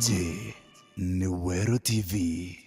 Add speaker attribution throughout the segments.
Speaker 1: Hiji ni Weru TV.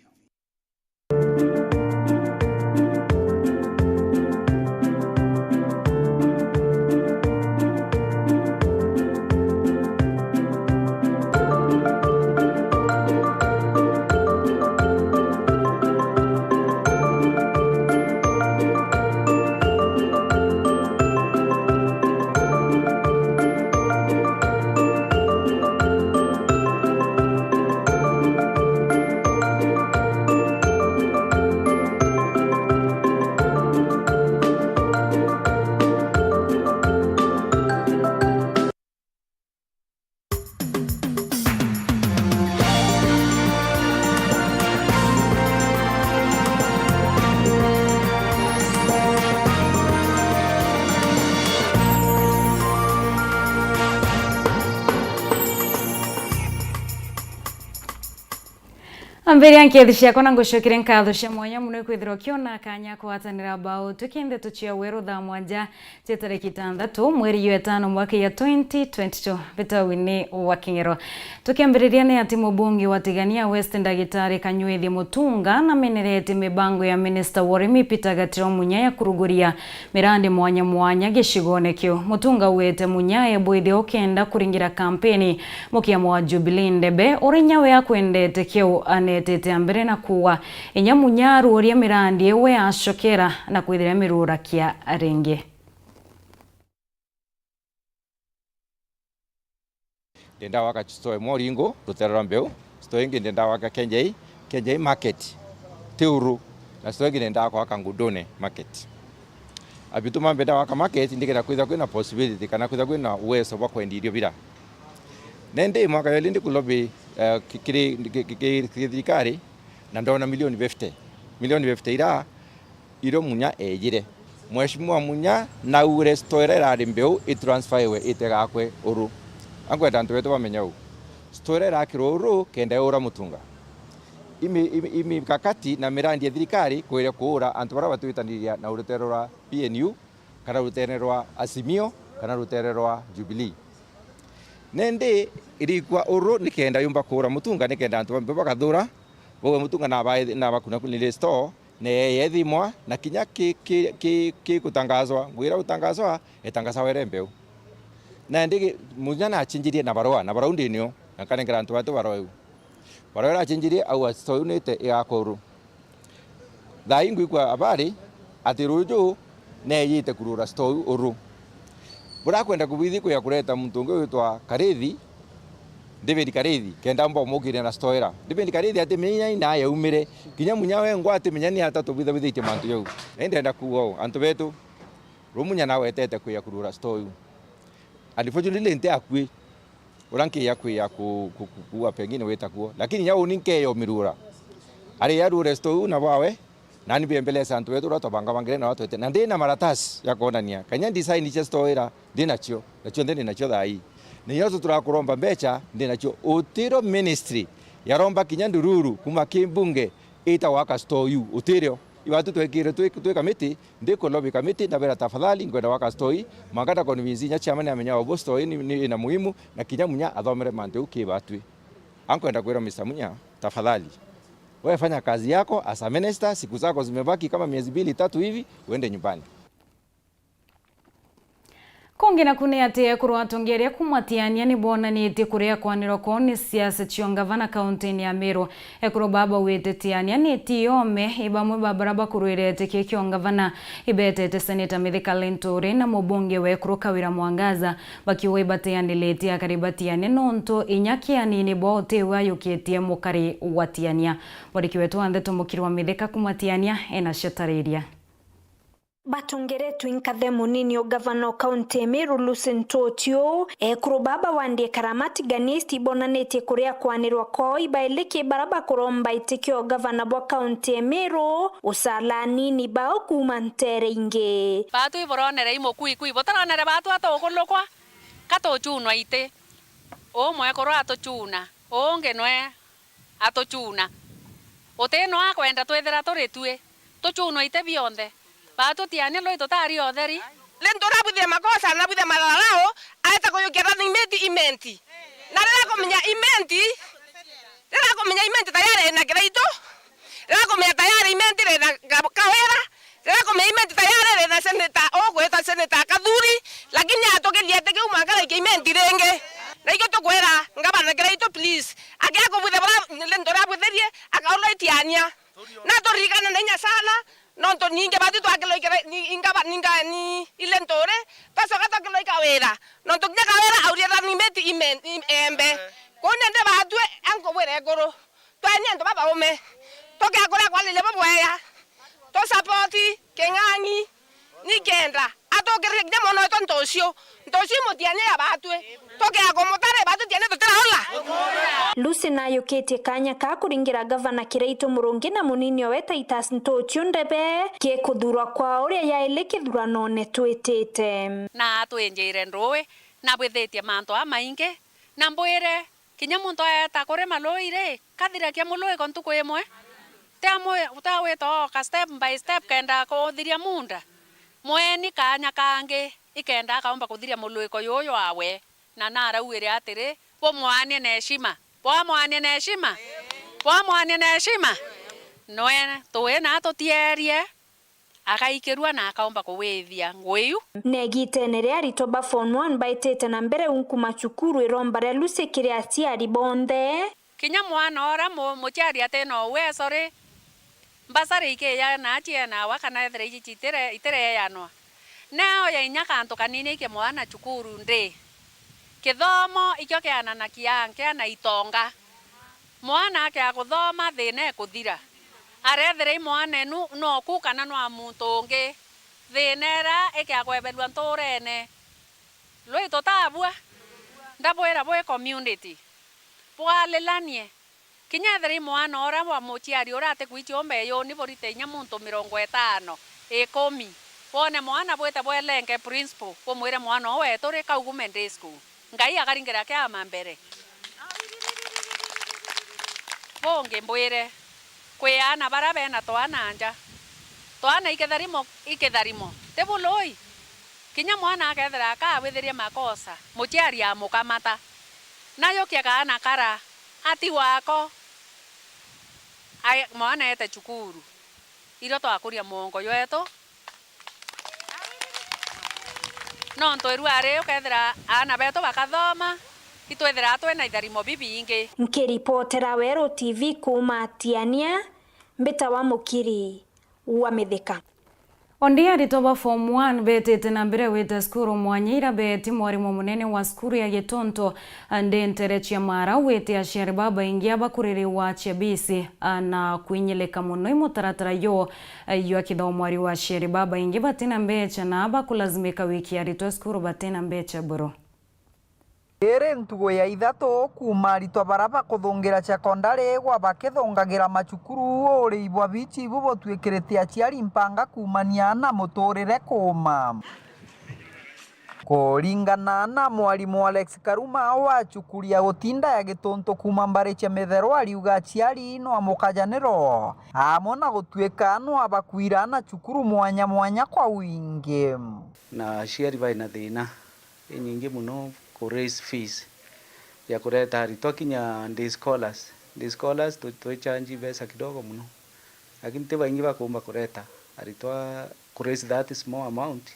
Speaker 2: Ambere ankethishia kona ngushokire nkathusha mwanya muno kwithirwo kiona kanya kwatanira bao tukinde tuchia Weru Thaa mwanja tariki 6 mweri wa 5 mwaka ya 2022 beta WINNIE wa King'ero tukiambiriria ni ati mubungi wa Tigania West Ndagitari Kanywethi Mutunga na menerete mibango ya Minister Worimi Peter Gatiro Munya ya kuruguria mirandi mwanya gishigone kyo Mutunga wete Munya ya boithi okenda kuringira kampeni mukiamo wa Jubilee ndebe urinyawe akwendete kyo tete ambere na kuwa inyamunyaru oria mirandi ewe ashokera na kwithira mirura kia ringi
Speaker 3: ndenda waka store moringo ruterera mbeu store ingi ndenda waka kenjei market teuru na store ingi ndenda waka ngudone market abituma mbenda waka market ndikira kwitha kwina possibility kana kwitha kwina uwezo wa kwendirio bira nende mwaka yali ndi kulobi thirikari na ndona milioni 50 ira iro Munya ejire mweshimwa Munya na ure store ra mbeu itransfer we itegakwe uru angweta ntu wetu bamenya u store ra kiruru kenda ura Mutunga imi kakati na mirandi ya thirikari kwire kuura antu bara batwitaniria na urutero rwa PNU kana urutero rwa Azimio kana urutero rwa Jubilee nende irikwa uru nikenda yumba kura Mutunga nikenda antu bambe bakathura bowe Mutunga na bakuna kunile store ne yethimwa na kinya ki kutangazwa gwira utangazwa etangaza werembeu na ndege Munya na achinjirie na barua ndinio na kanengera antu batu barua achinjirie au store unete yakuru thaa ingwi kwa abari atiruju ne yite kurura store uru bura kwenda kubithi kuya kureta Mutunga witwa Karethi David Karethi kenda mbo mugire na stoera David Karethi ati menya ina ya umire kinya Munya we ngwa ati menya ni atatu bitha bithite mantu yau ndenda kuo antu betu Rumunya nawe tete kuya kurura store unfortunately nte akwi uranki ya kuwa pengine weta kuo lakini yao ninkeyo mirura ari ya rure store na bawe nani biembeleza antu wetu rato banga bangire na watu ete na ndina maratasi ya kuonania kanya design cha stoera ndinacho nacho ndinacho thai ni yote turakuromba mbecha ndinacho utiro ministry yaromba kinya ndururu kuma kimbunge ita waka store yu utirio ibatu twekire twe kamiti ndiko lobby kamiti na bera tafadhali ngwenda waka store magata convince nya chairman amenya obo store ni ina muhimu na kinya Munya athomere mante ukibatwi ankwenda kwira Mr. Munya tafadhali wewe fanya kazi yako as a minister, siku zako zimebaki kama miezi 2-3 hivi uende nyumbani.
Speaker 2: Kongina kune ate kurwa tongeria kumatiania ni bona ni ete kurea kwaniro koni siasa chiongavana kaunti ya Meru ekuro baba wete tiania ni tiome ibamwe babaraba kuruire ete kiongavana ibete ete seneta Mithika Linturi na mubunge we kuro Kawira Mwangaza bakiwe batiani leti akaribatiane nonto inyakiani ni bote wa yuketie mukari watiania bodikiwetu Nteto mukirwa Mithika kumatiania ena shetariria
Speaker 4: Batongeretu inkathe munini o gavana kaunti Meru Nteto ekuro baba wandie karamati ganisti bonanete kurea kwanirwa ko ibaeleke baraba kuromba itikio gavana bwa kaunti Meru usalani ni bao kumantere inge
Speaker 5: batu iboronere imokui botaronere batu atokolokwa katochunwa ite o mwekoro atochuna o ngenwe atochuna oteno akwenda twethera toretue tochunwa ite bionde Bato tiane lo itotari oderi.
Speaker 6: Lentora bude makosa na bude malalao aita ko yokera imenti. Na rela ko menya imenti Rega kumenya imenti tayari na grade. Rega kumenya tayari imenti na kawera. Rega kumenya imenti tayari na seneta ogweta seneta kadhuri lakini atokelia teke umangala ke imenti renge. Na iko to kwera ngabana grade please. Agia ko bude bra lendora buderie akaolo itiania. Na to rigana nenya sana. Non to ninge bati to akelo ni ingaba ninga ni ilentore paso kata kelo ikawera non to nyakawera auriera ni meti embe kone nde batwe anko were goro to aniento baba ome to ke akora kwale le boya to sapoti kengangi ni kenda ato kere de mono to ntosio motiane ya batwe to ke akomotare batu tiane to teraola
Speaker 4: Lucy nayo kete kanya ka kuringira gavana Kiraito Murungi na munini wa Titus Ntoto ndebe ke kuthurwa kwa uria yaile kithurano ne twitete
Speaker 5: na twenjire ndowe na bwethetie manto amainge na mbwire kinya muntu ayeta kore maloire kathira kia muloi kontuko emwe tamwe utaweto ka step by step kenda ko thiria munda mweni kanya kange ikenda kaomba kuthiria muloi ko yoyo awe na narauire atiri pomwane na heshima pomwane na heshima pomwane na heshima noe towe na totierie akaikirwa na akaomba kuwithia ngwiu
Speaker 4: negitenere aritoba phone 1 baitete na mbere unkuma chukuru iromba ria Lucy kiriati ari bonde
Speaker 5: kinya mwana ora muchari ateno we sorry mbasare ike ya na atie na wakana ethre itere yanwa nao ya inya kanto kanini ike mwana chukuru nde kithomo ikyo kiana na kianke na itonga mwana ake akuthoma thine kuthira arethere mwana nu no kukana no amuntungi thinera ike akwebelwa nturene loi totabua ndabwera bwe community bwalelanie kinya there mwana ora wa muchiari ora ate kwichombe yo ni borite nya muntu 50 10 wone mwana bwete bwelenge principal bomwire mwana owe turi kaugumende school ngai akaringira kya mambere bonge mbwire kweana barabe na twananja twana iketharimo tebuloi kinya mwana akethera akawithirie makosa muchiari amukamata nayo kiakana kara ati wako ai mwana ete chukuru iro twakuria mongo yetu no ntoiru are ukethera ana beto bakathoma itwethera twena itharimo bibingi
Speaker 4: nkiripotera Weru TV kuma Tiania mbeta wa mukiri wa mithika
Speaker 2: Ondi aritoba form 1 betete na mbere weta skuru mwanyira beti mwarimu munene wa skuru ya Getonto ande nterechia mara wete ashari baba ingia bakuriri wa chebisi na kuinyeleka muno imutaratara yo akidha mwari wa ashari baba ingia batina mbecha na abakulazimika wiki aritoa skuru batina mbecha buro.
Speaker 7: Ere ntugo ya ithatu kuma ritwa baraba kuthungira secondary gwa bakithongagira macukuru uri ibwa bichi bubo twikirite aciari mpanga kumania na muturire kuma kuringana na mwarimu Alex Karuma wa cukuru ya gutinda ya Getonto kuma mbareche methero ariuga aciari no amukajaniro amona gutwika no abakwirana cukuru mwanya kwa wingi
Speaker 8: na aciari baina thina nyingi muno ku raise fees ya kureta aritwa kinya day scholars twechanji pesa kidogo muno lakini teba ingi bakumba kureta aritwa ku raise that small amount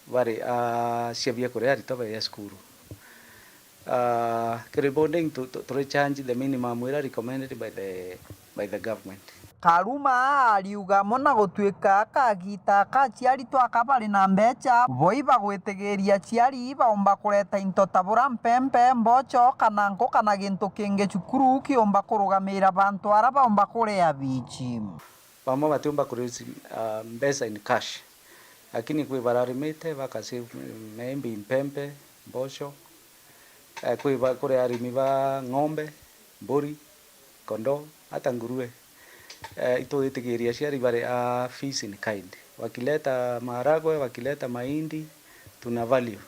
Speaker 8: bari shabia kurea aritwa ya skuru corresponding to rechange the minimum we are recommended by the government.
Speaker 7: Karuma ariuga mona gutwika kagita kaciari twakabari na mbecha boiba gwetegeria ciari baomba kureta into tabura mpempe mbocho kana ngo kana gintu kinge cukuru kiomba kurugamira bantu ara baomba kurea bichi
Speaker 8: bamwe batiomba kurezi mbesa in cash lakini kwe bararimite bakase maybe mpempe mbocho kwe bakore arimi ba ng'ombe mburi kondo hata nguruwe itoitegeria ciari bare fees in kind wakileta maharagwe wakileta mahindi tuna value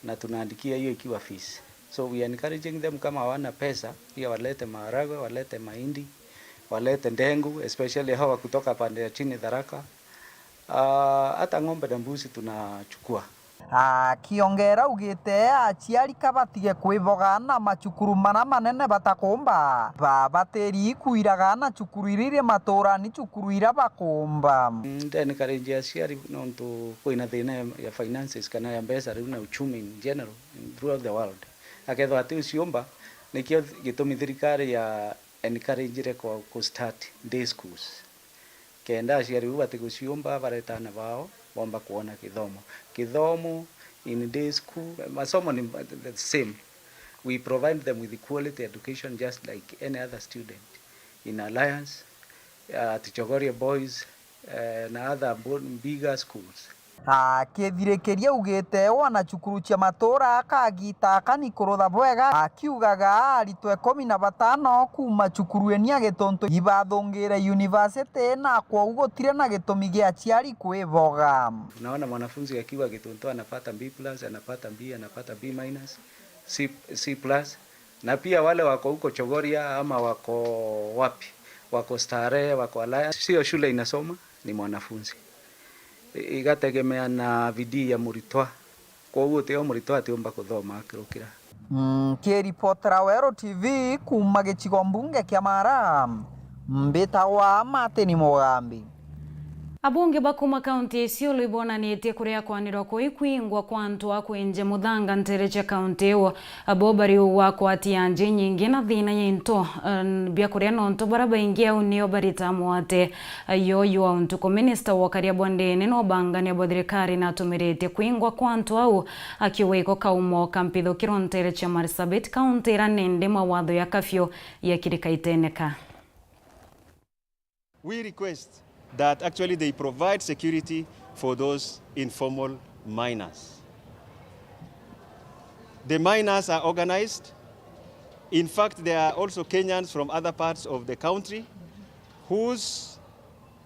Speaker 8: na tunaandikia hiyo ikiwa fees so we are encouraging them kama hawana pesa pia walete maharagwe walete mahindi walete ndengu especially hawa kutoka pande ya chini Tharaka hata ng'ombe na mbuzi tunachukua
Speaker 7: Akiongera ugite aciari kabatige kwivoga na macukuru mana manene batakumba babateri ikuiraga na cukuru irire matura ni cukuru ira bakumba
Speaker 8: Then encourage aciari nontu kwina thina ya finances kana ya mbeca riu na uchumi in general throughout the world akethwa ati uciumba nikio gitumi thirikari ya encourage ko start day schools kenda aciari u ati guciumba baretana bao bomba kuona kithomo in day school masomo ni the same. We provide them with quality education just like any other student in Alliance, Tichogoria Boys, and other bigger schools.
Speaker 7: Akithirekeria ugite wana cukuru cia matura akagita kanikurutha bwega akiugaga arito 15 kuma cukuru enia Gituntu ibathungire university na kwa ugotire na gitumi gia aciari kwivoga.
Speaker 8: Naona mwanafunzi akiwa Gituntu anapata B+, anapata B, anapata B-, C+, na pia wale wako huko Chogoria ama wako wapi, wako Starehe, wako Alliance, sio shule inasoma, ni mwanafunzi. Igategemea na bidii ya muritwa kwa hiyo teo muritwa atiomba kuthoma akirukira
Speaker 7: Kiripotera Weru TV kuma gicigo mbunge kia Mara mbitagwa Martin Mugambi.
Speaker 2: Abunge bakuma kaunti ya Isiolo ibonanitie kuria kwanirwa kuikwingwa kwa antu akwenje muthanga ntereche kaunti iyo abobari wa kwatianje nyingi na thina yinto bia kuria nonto baraba ingia unio barita mwate yoyo untu ko minister wa karia bondene no bangania bothirikari na tumirite kwingwa kwa antu au akiweko kaumo kampitho kirontereche Marsabit kaunti ranende mawatho ya kafyo ya kirikaiteneka.
Speaker 9: We request that actually they provide security for those informal miners. The miners are organized. In fact, there are also Kenyans from other parts of the country whose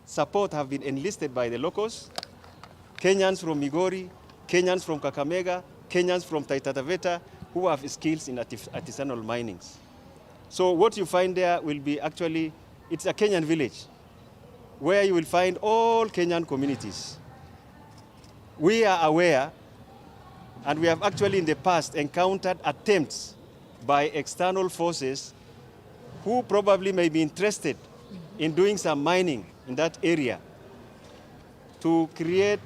Speaker 9: support have been enlisted by the locals. Kenyans from Migori, Kenyans from Kakamega, Kenyans from Taita Taveta, who have skills in artisanal minings. So what you find there will be actually, it's a Kenyan village, where you will find all Kenyan communities. We are aware, and we have actually in the past encountered attempts by external forces who probably may be interested in doing some mining in that area to create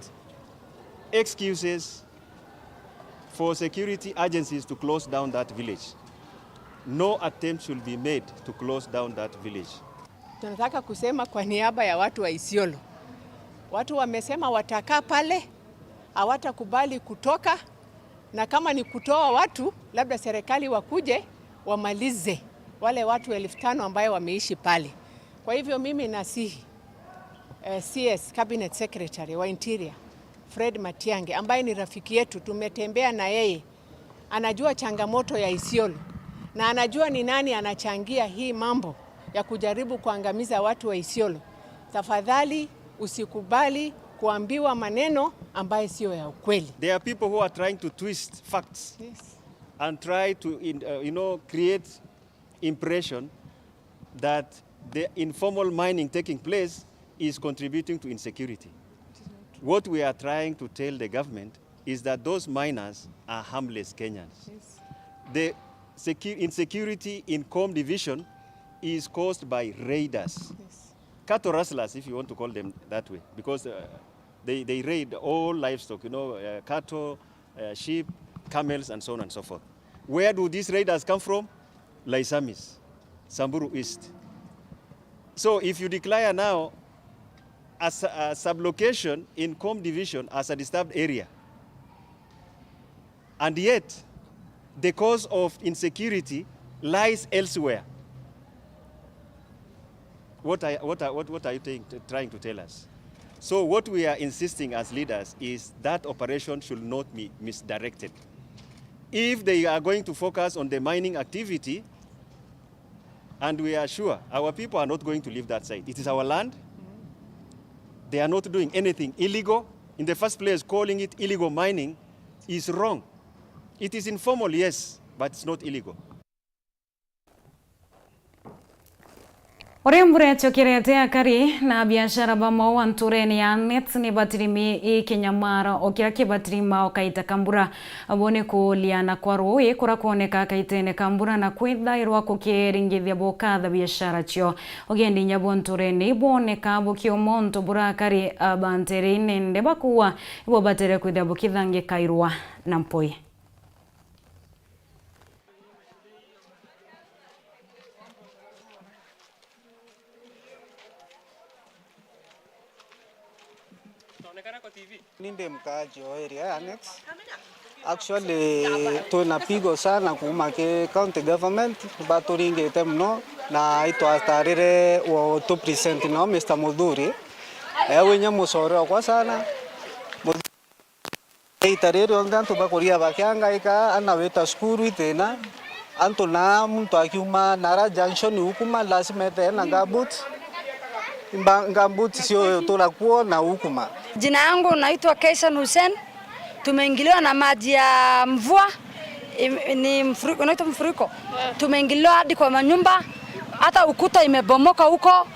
Speaker 9: excuses for security agencies to close down that village. No attempt should be made to close down that village.
Speaker 10: Tunataka kusema kwa niaba ya watu wa Isiolo. Watu wamesema watakaa pale, hawatakubali kutoka, na kama ni kutoa watu, labda serikali wakuje wamalize wale watu 1500 ambao wameishi pale. Kwa hivyo mimi nasihi CS Cabinet Secretary wa Interior Fred Matiang'i ambaye ni rafiki yetu, tumetembea na yeye, anajua changamoto ya Isiolo na anajua ni nani anachangia hii mambo ya kujaribu kuangamiza watu wa Isiolo. Tafadhali usikubali kuambiwa maneno ambayo sio ya ukweli.
Speaker 9: There are people who are trying to twist facts, yes, and try to create impression that the informal mining taking place is contributing to insecurity. What we are trying to tell the government is that those miners are harmless Kenyans. Yes. The insecurity in Com Division is caused by raiders, yes, cattle rustlers, if you want to call them that way, because they raid all livestock, cattle, sheep, camels, and so on and so forth. Where do these raiders come from? Laisamis, Samburu East. So if you declare now as a sublocation in Com Division as a disturbed area, and yet the cause of insecurity lies elsewhere, what are you trying to tell us? So what we are insisting as leaders is that operation should not be misdirected. If they are going to focus on the mining activity, and we are sure our people are not going to leave that site. It is our land. They are not doing anything illegal. In the first place, calling it illegal mining is wrong. It is informal, yes, but it's not illegal.
Speaker 2: Orembure chokirete akari na biashara ba maua ntureni ya net ni batirimi ikinyamara okira kibatirima okaita kambura abone kuliana kwa roi kura kuoneka kaitene kambura na kwithairwa kukiringithia bokatha biashara chio ogendi nyabo ntureni boneka bokio monto burakari abanterine ndebakuwa ibo batere kwithia bokithange kairwa na mpoi.
Speaker 11: Ninde mkaaji wa area annex. Actually tunapigo sana kuma ke county government baturingite mno na itwatarire wa to present no Mr. Mudhuri wenya musoro kwa sana itarire ondanto bakoria bakiangaika anaweta skuru itena anto na muntu akiuma nara junction hukuma lazima ete ngabut ngambuti sio tulakuo na hukuma.
Speaker 12: Jina yangu naitwa Kaisa Hussein. Tumeingiliwa na maji ya mvua, ni mfuriko, unaitwa mfuriko. Tumeingiliwa hadi kwa manyumba, hata ukuta imebomoka huko.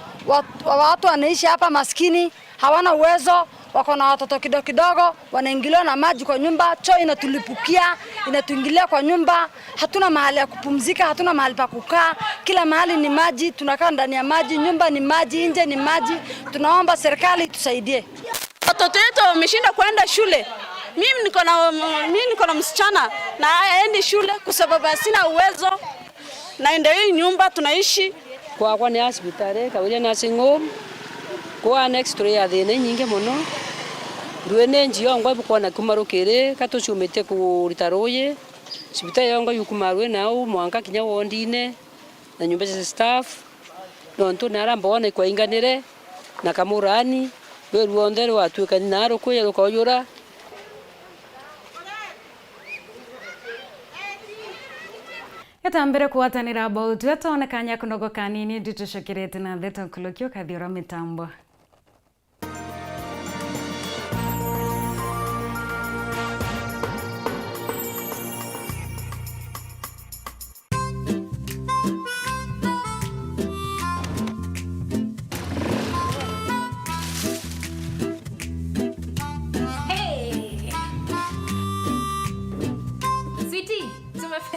Speaker 12: Watu wanaishi hapa maskini, hawana uwezo, wako na watoto kidogo kidogo, wanaingiliwa na maji kwa nyumba, choo inatulipukia, inatuingilia kwa nyumba, hatuna mahali ya kupumzika, hatuna mahali pa kukaa, kila mahali ni maji, tunakaa ndani ya maji, nyumba ni maji, nje ni maji. Tunaomba serikali tusaidie.
Speaker 13: Watoto wetu wameshinda kwenda shule. Mimi niko na msichana na aendi shule kwa sababu sina uwezo. Naenda hii nyumba tunaishi
Speaker 14: kwa ni hospitali kawile nursing home kwa next to ya thene nyinge muno duene njio ngwa bukona kumarukire katuchumete ku ritaroye hospitali yango yukumarwe nao mwanka kinya wondine na nyumba za staff nonto narambone kwa inganire na kamurani Weru ondere watu kanaro kuya lokojura.
Speaker 2: Yatambere kuwatanira about yataonekanya kunogo kanini ditushokirete na Nteto kulokio kadhiora mitambo.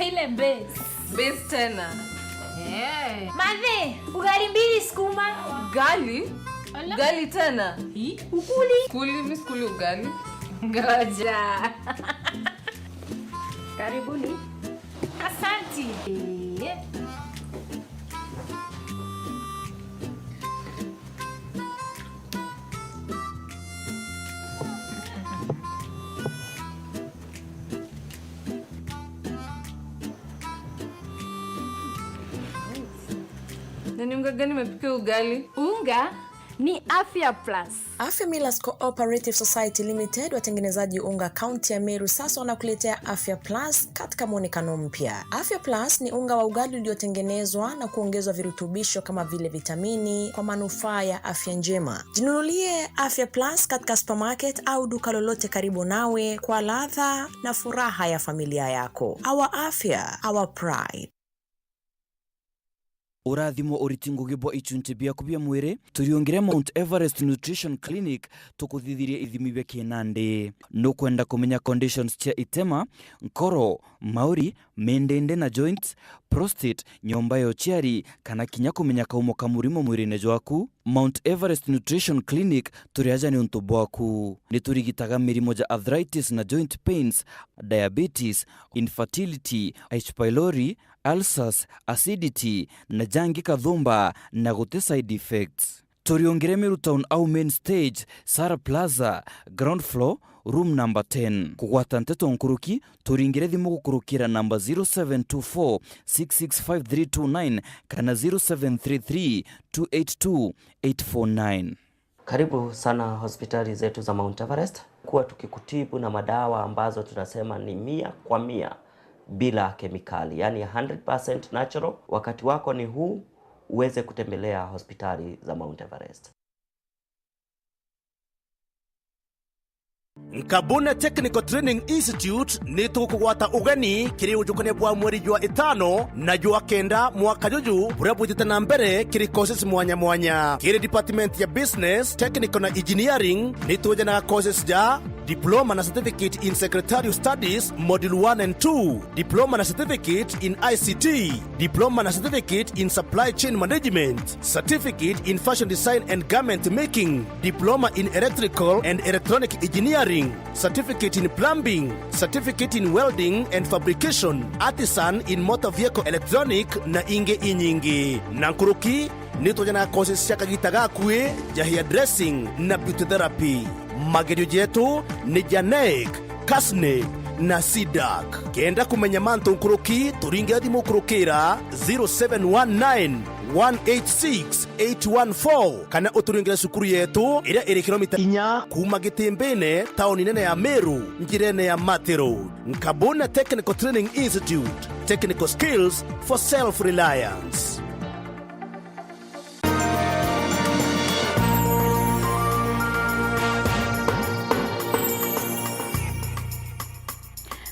Speaker 15: Ile base tena.
Speaker 16: Mave, ugali mbili sukuma.
Speaker 15: Ugali? Ugali tena?
Speaker 16: Ukuli?
Speaker 15: Mimi sikuli ugali.
Speaker 16: Ngoja. Karibuni. Asante.
Speaker 15: Nani unga gani mepika ugali?
Speaker 16: Unga ni Afya Plus.
Speaker 17: Afya Millers Cooperative Society Limited, watengenezaji unga kaunti ya Meru, sasa wanakuletea Afya Plus katika muonekano mpya. Afya Plus ni unga wa ugali uliotengenezwa na kuongezwa virutubisho kama vile vitamini kwa manufaa ya afya njema. Jinunulie Afya Plus katika supermarket au duka lolote karibu nawe kwa ladha na furaha ya familia yako. Our afya, our pride.
Speaker 1: Urathimo uritingo gibo ichuntibia kubia mwire turiongire Mount Everest Nutrition Clinic tukuthithirie ithimi bya kinande no kwenda kumenya conditions cia itema nkoro mauri mendende na joints prostate nyomba yo chiari kana kinya kumenya kaumo kamurimo mwirine jwaku Mount Everest Nutrition Clinic turiaja ni untu bwaku ni turigitaga mirimo ja arthritis na joint pains diabetes infertility H pylori ulcers acidity na jangi kathumba na gute side effects turiongire Meru Town au main stage Sara Plaza ground floor room number 10 kugwata Nteto nkuruki turingire thimu gukurukira number 0724 665329 kana 0733 282 849.
Speaker 18: Karibu sana hospitali zetu za Mount Everest kuwa tukikutibu na madawa ambazo tunasema ni 100% bila kemikali, yani 100% natural. Wakati wako ni huu uweze kutembelea hospitali za Mount Everest.
Speaker 19: Nkabuna Technical Training Institute ni tukugwata ugeni kiri ujukane bwa mweri jwa 5 na jwa 9 mwaka juju burabujita na mbere kiri courses mwanya mwanya. Kiri department ya business, technical na engineering ni tuja na courses ja Diploma na Certificate in Secretarial Studies Module 1 and 2, Diploma na Certificate in ICT, Diploma na Certificate in Supply Chain Management, Certificate in Fashion Design and Garment Making, Diploma in Electrical and Electronic Engineering, Certificate in Plumbing, Certificate in Welding and Fabrication, Artisan in Motor Vehicle Electronic na inge inyingi. Nankuruki nitoja na courses ya kagitaga kwe ja hairdressing na beauty therapy. Magerio jetu ni Janek, Kasne na Sidak. Kenda kumenya manto nkuruki turinge thimu kurukira 0719 186 814 kana uturingire sukuru yetu ira iri kilomita 4 kuma Gitembene tauni nene ya Meru njirene ya Matero. Nkabuna Technical Training Institute, technical skills for self-reliance.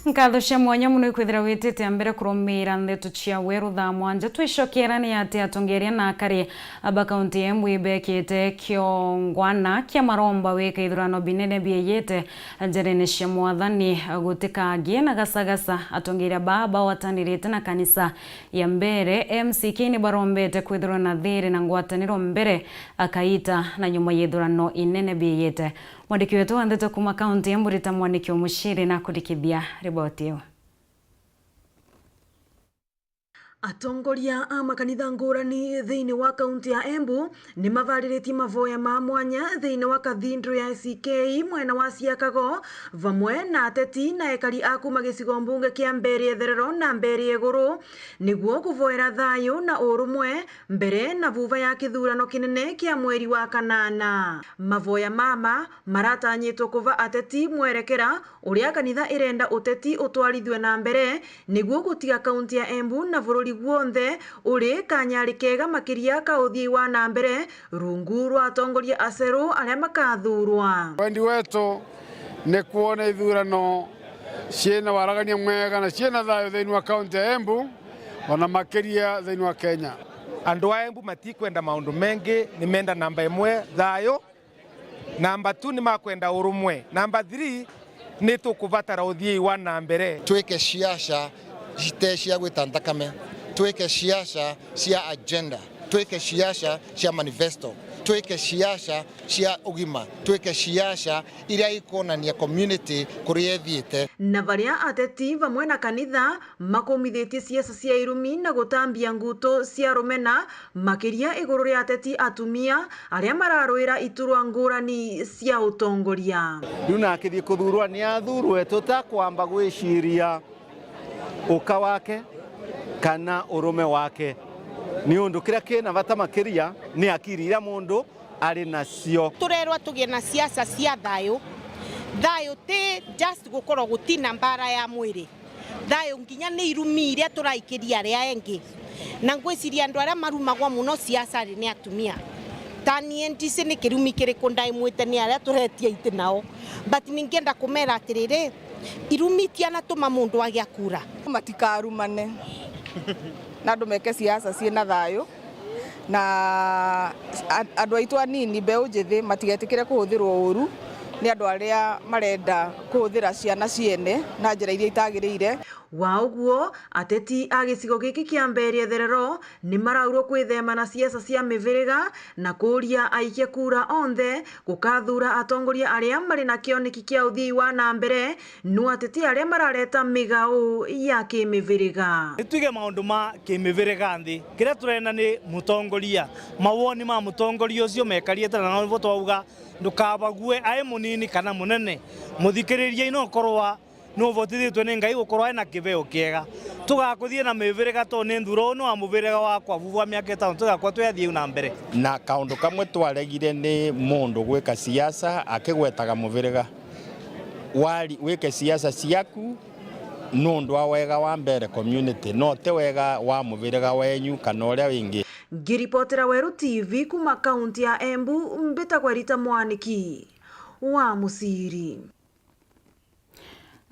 Speaker 2: Nkadhosha mwanya muno ikwithira witete ambere kurumira Nteto chia Weru Thaa mwanja twishokerani ati atongeria na akari aba kaunti Embu ibekite kiongwana kia maromba weka ithurano binene bieyete njerene cia mwathani gutika agie na gasagasa atongeria baba watanirite na kanisa ya mbere MCK ni barombete kwithirwa na thiri na ngwataniro mbere akaita na nyuma yithurano inene bieyete. Mwandiki wetu wa Nteto kuma kaunti Embu Rita Mwaniki Omushiri na kudikithia riboti iyo.
Speaker 20: Atongoria a makanitha ngurani thiini wa kaunti ya Embu ni mavariritie mavoya ma mwanya thiini wa kathindro ya CK mwena wa Siakago vamwe na ateti na ekari akuma gicigo mbunge kia Mbere Etherero na Mbere Iguru niguo kuvoera thayu na urumwe mbere na vuva ya kithurano kinene kia mweri wa kanana. Mavoya mama maratanyitwo kuva ateti mwerekera uria kanitha irenda uteti utwarithwe na mbere niguo gutiga kaunti ya Embu na vururi guonthe uri kanyari kega makiria ka uthii wa na mbere rungu rwa atongoria aceru aria makathurwa.
Speaker 21: Wendi wetu ni kuona ithurano ciena waragania mwega na ciena thayo thiini wa kaunti ya Embu ona makiria thiini wa Kenya.
Speaker 22: Andu a Embu matikwenda maundu mengi, ni menda namba 1 thayo, namba 2 ni makwenda urumwe, namba 3 ni tukuvatara uthii wa na mbere.
Speaker 23: Tweke siasa cia gwita nthakame, tweke siasa cia agenda, tweke siasa cia manifesto, tweke siasa cia ugima, tweke siasa iria ikonania community kuria thiete.
Speaker 20: Na varia ateti vamwe na kanitha makomithitie siasa cia irumi na gutambia nguto cia rumena makiria iguru ria ateti atumia aria mararwira iturwa ngurani cia utongoria.
Speaker 24: Yuna akithie kuthurwa ni athurwe tutakwamba gwiciria uka wake kana urume wake ni undu kira kina vata makiria ni akiri ira mundu ari nacio.
Speaker 25: Turerwa tugie na siasa cia thayo ti just gukorwo gutina mbara ya mwiri, thayo nginya ni irumi iria turaikiria aria engi na ngwiciria andu aria marumagwa muno siasa ri ni atumia. Tani ndise ni kirumi kiriku ndaimwite ni aria turetia ite nao, but ningienda kumera atiriri irumi tiana tuma mundu agia kura
Speaker 26: matikarumane na andu meke siasa ciena thayo na andu aitu anini mbeu njithi matigetikire kuhuthirwo uru ni andu aria marenda kuhuthira ciana ciene na njira iria itagirire.
Speaker 20: Wa uguo ateti a gicigo giki kia Mbere Etherero ni maraurwo kwithema na siasa cia miviriga na kuria aikia kura onthe gukathura atongoria aria mari na kioneki kia uthii wa na mbere nu ateti aria marareta migau ya kimiviriga.
Speaker 27: Nituige maundu ma kimiviriga nthi kiria turena ni mutongoria mawoni ma mutongoria ucio mekariete na no twauga ndukabague ai munini kana munene muthikiriria ino korwa no votithitwe ni Ngai gukorwa na kiveo kiega tugakuthie na miviriga to ni nthuro no amuviriga wakwa vuvwa miaka 5 tugakwa twethie na mbere.
Speaker 3: Na kaundu kamwe twaregire ni mundu gwika siasa akigwetaga muviriga wali wike siasa ciaku nundu wa wega wa mbere community no te wega wa muviriga wenyu kana uria wingi.
Speaker 20: Ngiripotera Weru TV kuma kaunti ya Embu mbita kwa Rita Mwaniki wa Musiri.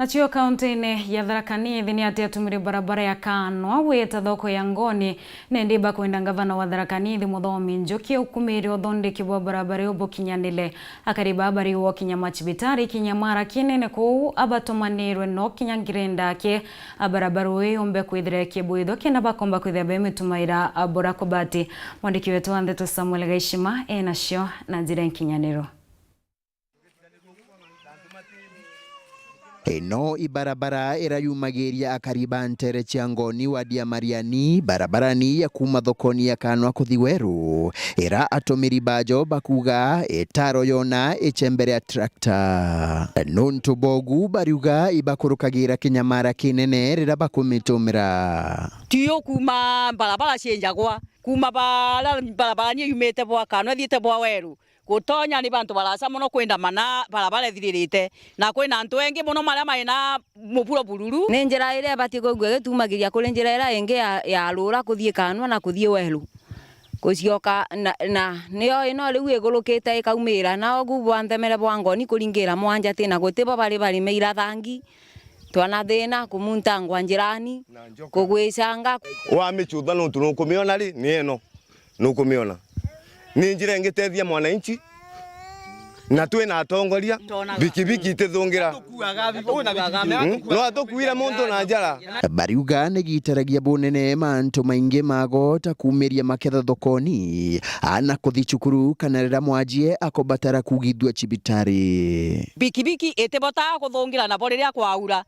Speaker 2: Nacio kaunti-ini ya Tharaka Nithi ni ati atumire barabara ya kanwa wita thoko ya ngoni nendiba kwenda ngavana wa Tharaka Nithi Muthomi Njuki ukumire uthondeki wa barabara ubo kinyanile akariba habari wo kinyama chibitari kinyamara kinene kou abatumanirwe no kinyangirenda ke barabara uyo mbe kwithire kibwitho kina bakomba kwithia be mitumaira abora kobati mwandiki wetu wa Nteto Samuel Gaishima nacio na njira kinyaniro.
Speaker 4: Eno ibarabara irayumagiria akariba ntere cia ngoni wadia Mariani barabarani ya kuma thokoni ya kanwa kuthi Weru ira atumiri bajo bakuga etaro yona echembere ya tractor nuntu bogu bariuga ibakurukagira kinyamara kinene rira bakumitumira
Speaker 5: tiyo kuma barabara cienjagwa kuma barabara ni yumete bwa kanwa thiete bwa Weru gutonya ni bantu barasa muno kwenda mana barabara thiririte na kwina antu engi muno maria maina muburo bururu
Speaker 6: ni njira ire bati gugwe tumagiria kuri njira ira engi ya rura kuthie kanwa na kuthie Weru kucioka na niyo ino riu igurukite ikaumira na ogu bwanthemere bwa ngoni kuringira mwanja tina gutibo bari meira thangi twana thina kumunta ngwanjirani kugwicanga
Speaker 7: wa michudha no tunukumiona ri ni eno nukumiona ni njira ngitethia mwananchi na twina atongoria bikibiki tithungira no atukuire muntu na njara
Speaker 4: bariuga negitaragia bunene mantu maingi magota kumeria maketha thokoni ana kuthi cukuru kana rira mwanjie akobatara kugithua chibitari
Speaker 5: bikibiki itebota kuthungira na boriria kwaura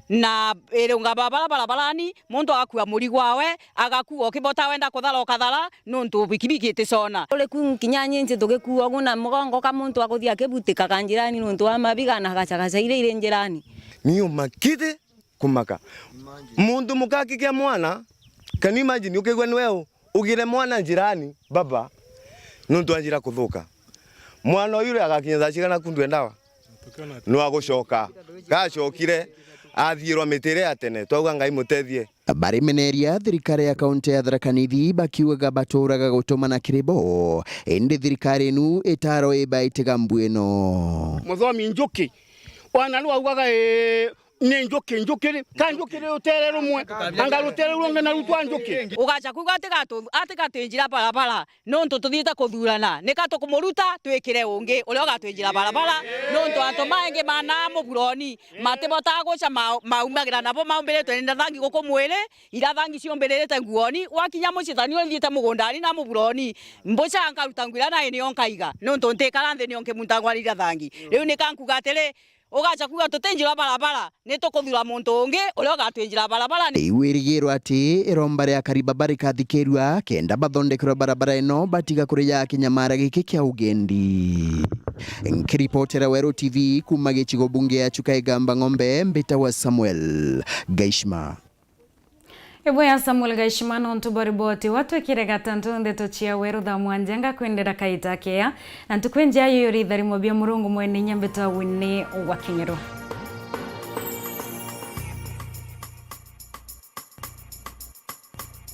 Speaker 5: na erunga barabarani muntu akua murigo wawe agakua okibota wenda kuthara okathara nuntu bikibiki itisona
Speaker 6: ule kunkinyanye nje tugekua guna mugongo ka muntu akuthia kebutika kanjirani nuntu amabiga na gachagacha ile njirani
Speaker 7: niyo makite kumaka muntu mukaki kia mwana can you imagine ukigwa niwe ugire mwana njirani baba nuntu anjira kuthuka mwana yule agakinya thachigana kundu ndawa no agushoka gacokire athirwa mitere atene twauga ngai mutethie
Speaker 4: bari meneria thirikari ya kaunti ya Tharaka Nithi bakiuga baturaga gutumana kiribo indi thirikari nu etaro ibaitiga mbweno
Speaker 8: Muthomi Njuki wana lu augaga ni njuki kanjukire utere rumwe angarutere runge na rutwa njuki
Speaker 5: ugacha kuga atikatinjira barabara nonto tuthita kuthurana nikato kumuruta twikire ungi ule ugatwinjira barabara nonto anto maingi mana muburoni matibota gucha maumagira nabo maumbiretwe ni thangi gukumwire ira thangi cionmbirite nguoni wakinya mucithani uthite mugundani na muburoni mbucha ankaruta ngwira na ni onkaiga nonto ntikara nthi ni onke muntangwarira thangi riu nikankuga atiri ugacha kuga tutinjira barabara nitukuthura muntu ungi ule ugatwinjira barabara
Speaker 4: iwirigirwa ati iromba ria kariba barikathikirwa kenda bathondekirwa barabara ino batiga kuri ya kinyamara giki kia ugendi nkiripotera Weru TV kuma gichigo bunge ya Chukaigamba Ng'ombe mbita wa Samuel Gaishima
Speaker 2: Eboya Samuel Gaishima nontu bariboti watu ekirega Nteto chia Weru thaa mwanjenga kwendera kaita kea na tukwenja yoyo ithari mobia murungu mwene nyambeta Winnie wa King'ero.